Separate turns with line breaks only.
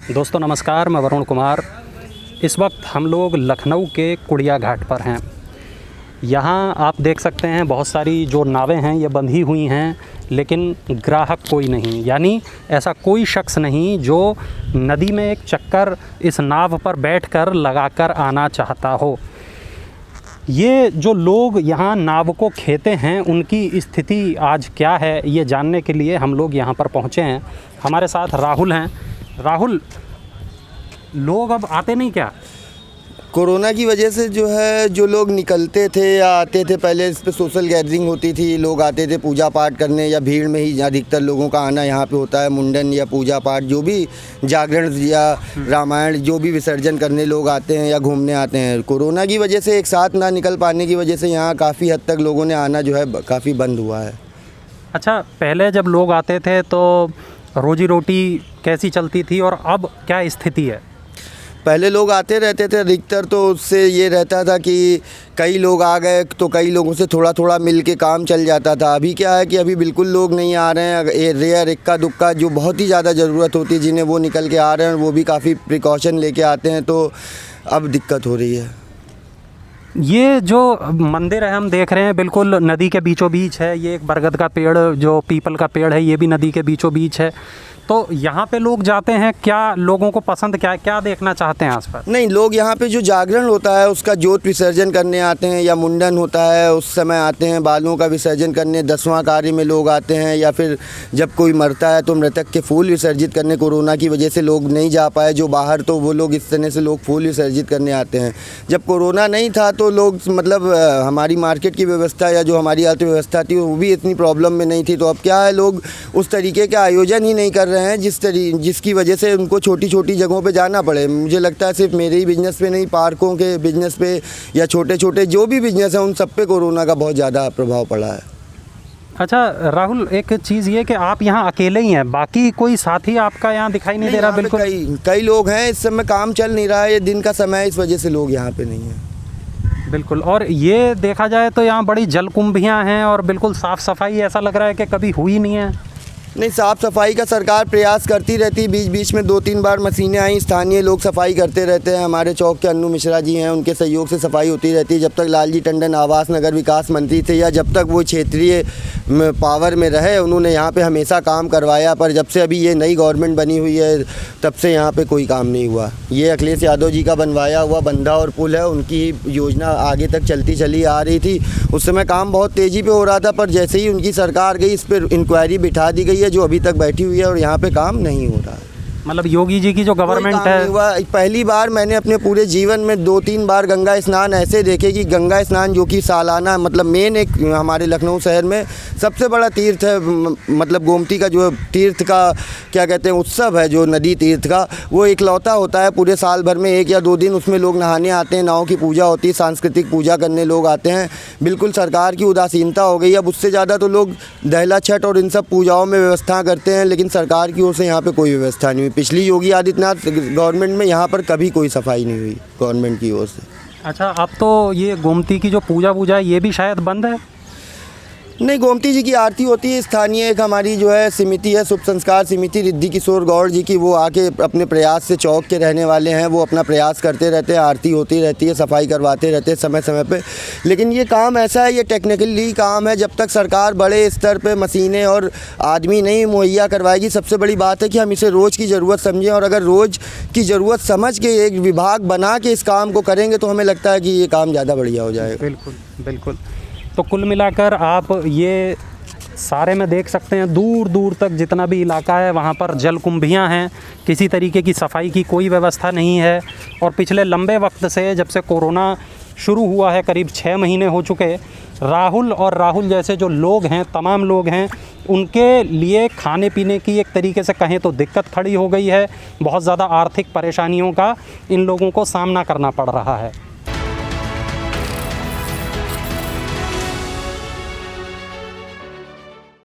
दोस्तों नमस्कार, मैं वरुण कुमार। इस वक्त हम लोग लखनऊ के कुड़िया घाट पर हैं। यहाँ आप देख सकते हैं बहुत सारी जो नावें हैं ये बंधी हुई हैं, लेकिन ग्राहक कोई नहीं, यानी ऐसा कोई शख्स नहीं जो नदी में एक चक्कर इस नाव पर बैठकर लगाकर आना चाहता हो। ये जो लोग यहाँ नाव को खेते हैं उनकी स्थिति आज क्या है, ये जानने के लिए हम लोग यहाँ पर पहुँचे हैं। हमारे साथ राहुल हैं। राहुल, लोग अब आते नहीं क्या?
कोरोना की वजह से जो है, जो लोग निकलते थे या आते थे, पहले इस पे सोशल गैदरिंग होती थी, लोग आते थे पूजा पाठ करने या भीड़ में ही अधिकतर लोगों का आना यहाँ पे होता है। मुंडन या पूजा पाठ, जो भी जागरण या रामायण, जो भी विसर्जन करने लोग आते हैं या घूमने आते हैं। कोरोना की वजह से एक साथ ना निकल पाने की वजह से यहाँ काफ़ी हद तक लोगों ने आना जो है काफ़ी बंद हुआ है।
अच्छा, पहले जब लोग आते थे तो रोजी रोटी कैसी चलती थी और अब क्या स्थिति है?
पहले लोग आते रहते थे अधिकतर, तो उससे ये रहता था कि कई लोग आ गए तो कई लोगों से थोड़ा थोड़ा मिल के काम चल जाता था। अभी क्या है कि अभी बिल्कुल लोग नहीं आ रहे हैं। रेयर इक्का दुक्का जो बहुत ही ज़्यादा ज़रूरत होती है जिन्हें, वो निकल के आ रहे हैं, वो भी काफ़ी प्रिकॉशन लेके आते हैं, तो अब दिक्कत हो रही है।
ये जो मंदिर है हम देख रहे हैं बिल्कुल नदी के बीचों बीच है। ये एक बरगद का पेड़, जो पीपल का पेड़ है, ये भी नदी के बीचों बीच है। तो यहाँ पे लोग जाते हैं, क्या लोगों को पसंद क्या है, क्या देखना चाहते हैं आसपास?
नहीं, लोग यहाँ पे जो जागरण होता है उसका जोत विसर्जन करने आते हैं, या मुंडन होता है उस समय आते हैं, बालों का विसर्जन करने, 10वां कार्य में लोग आते हैं, या फिर जब कोई मरता है तो मृतक के फूल विसर्जित करने। कोरोना की वजह से लोग नहीं जा पाए जो बाहर, तो वो लोग इस तरह से लोग फूल विसर्जित करने आते हैं। जब कोरोना नहीं था तो लोग मतलब हमारी मार्केट की व्यवस्था या जो हमारी अर्थव्यवस्था थी वो भी इतनी प्रॉब्लम में नहीं थी। तो अब क्या है, लोग उस तरीके का आयोजन ही नहीं कर रहे हैं जिसकी वजह से उनको छोटी छोटी जगहों पे जाना पड़े। मुझे लगता है सिर्फ मेरे ही बिज़नेस पे नहीं, पार्कों के बिज़नेस पे या छोटे छोटे जो भी बिज़नेस हैं उन सब पे कोरोना का बहुत ज़्यादा प्रभाव पड़ा है।
अच्छा राहुल, एक चीज़ ये कि आप यहाँ अकेले ही हैं, बाकी कोई साथी आपका यहाँ दिखाई नहीं दे रहा? बिल्कुल
कई लोग हैं, इस समय काम चल नहीं रहा है, ये दिन का समय है, इस वजह से लोग यहाँ पे नहीं हैं।
बिल्कुल। और ये देखा जाए तो यहाँ बड़ी जलकुंभियाँ हैं और बिल्कुल साफ़ सफाई ऐसा लग रहा है कि कभी हुई नहीं है।
नहीं, साफ़ सफाई का सरकार प्रयास करती रहती है। बीच बीच में 2-3 बार मशीनें आई, स्थानीय लोग सफाई करते रहते हैं। हमारे चौक के अन्नू मिश्रा जी हैं, उनके सहयोग से सफाई होती रहती है। जब तक लालजी टंडन आवास नगर विकास मंत्री थे या जब तक वो क्षेत्रीय पावर में रहे, उन्होंने यहाँ पे हमेशा काम करवाया। पर जब से अभी ये नई गवर्नमेंट बनी हुई है तब से यहाँ पे कोई काम नहीं हुआ। ये अखिलेश यादव जी का बनवाया हुआ बंधा और पुल है, उनकी योजना आगे तक चलती चली आ रही थी। उस समय काम बहुत तेज़ी पे हो रहा था, पर जैसे ही उनकी सरकार गई इस पर इंक्वायरी बिठा दी गई है, जो अभी तक बैठी हुई है, और यहाँ पे काम नहीं हो रहा है।
मतलब योगी जी की जो गवर्नमेंट है,
पहली बार मैंने अपने पूरे जीवन में 2-3 बार गंगा स्नान ऐसे देखे कि गंगा स्नान जो कि सालाना, मतलब मेन एक हमारे लखनऊ शहर में सबसे बड़ा तीर्थ है, मतलब गोमती का जो तीर्थ का क्या कहते हैं उत्सव है, जो नदी तीर्थ का, वो इकलौता होता है पूरे साल भर में 1 या 2 दिन। उसमें लोग नहाने आते हैं, नाव की पूजा होती है, सांस्कृतिक पूजा करने लोग आते हैं। बिल्कुल सरकार की उदासीनता हो गई। अब उससे ज़्यादा तो लोग दहला छठ और इन सब पूजाओं में व्यवस्था करते हैं, लेकिन सरकार की ओर से यहाँ पर कोई व्यवस्था नहीं हुई। पिछली योगी आदित्यनाथ गवर्नमेंट में यहाँ पर कभी कोई सफाई नहीं हुई गवर्नमेंट की ओर से।
अच्छा, अब तो ये गोमती की जो पूजा है ये भी शायद बंद है?
नहीं, गोमती जी की आरती होती है। स्थानीय एक हमारी जो है समिति है, शुभ संस्कार समिति, रिद्धि किशोर गौड़ जी की, वो आके अपने प्रयास से, चौक के रहने वाले हैं, वो अपना प्रयास करते रहते हैं, आरती होती रहती है, सफाई करवाते रहते हैं समय समय पे। लेकिन ये काम ऐसा है, ये टेक्निकली काम है, जब तक सरकार बड़े स्तर पे मशीनें और आदमी नहीं मुहैया करवाएगी। सबसे बड़ी बात है कि हम इसे रोज़ की ज़रूरत समझें, और अगर रोज़ की ज़रूरत समझ के एक विभाग बना के इस काम को करेंगे तो हमें लगता है कि ये काम ज़्यादा बढ़िया हो जाएगा।
बिल्कुल बिल्कुल। तो कुल मिलाकर आप ये सारे में देख सकते हैं, दूर दूर तक जितना भी इलाका है वहाँ पर जलकुंभियाँ हैं, किसी तरीके की सफाई की कोई व्यवस्था नहीं है। और पिछले लंबे वक्त से, जब से कोरोना शुरू हुआ है, करीब 6 महीने हो चुके, राहुल और राहुल जैसे जो लोग हैं, तमाम लोग हैं, उनके लिए खाने पीने की एक तरीके से कहें तो दिक्कत खड़ी हो गई है। बहुत ज़्यादा आर्थिक परेशानियों का इन लोगों को सामना करना पड़ रहा है।